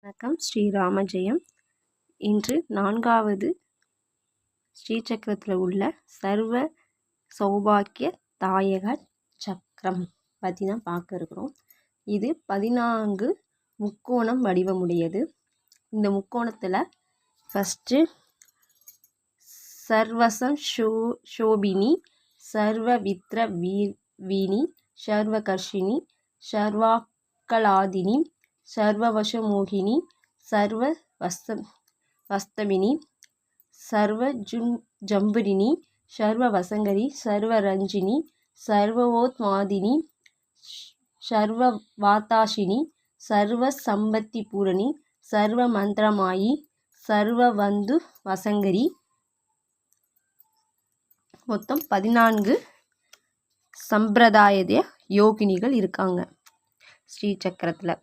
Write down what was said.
வணக்கம். ஸ்ரீராம ஜெயம். இன்று 4வது ஸ்ரீசக்கரத்தில் உள்ள சர்வ சௌபாக்கிய தாயக சக்கரம் பற்றி தான் பார்க்க இருக்கிறோம். இது 14 முக்கோணம் வடிவமுடையது. இந்த முக்கோணத்தில் ஃபஸ்ட்டு சர்வசம் சோபினி, சர்வவித்ர வீணி, சர்வகர்ஷினி, சர்வாக்கலாதினி, சர்வவசமோகினி, சர்வ வஸ்தவினி, சர்வ ஜம்புரினி, சர்வ வசங்கரி, சர்வ ரஞ்சினி, சர்வோத்மாதினி, சர்வ வாதாஷினி, சர்வ சம்பத்தி பூரணி, சர்வ மந்திரமாயி, சர்வ வந்து வசங்கரி. மொத்தம் 14 சம்பிரதாய யோகினிகள் இருக்காங்க ஸ்ரீ சக்கரத்தில்.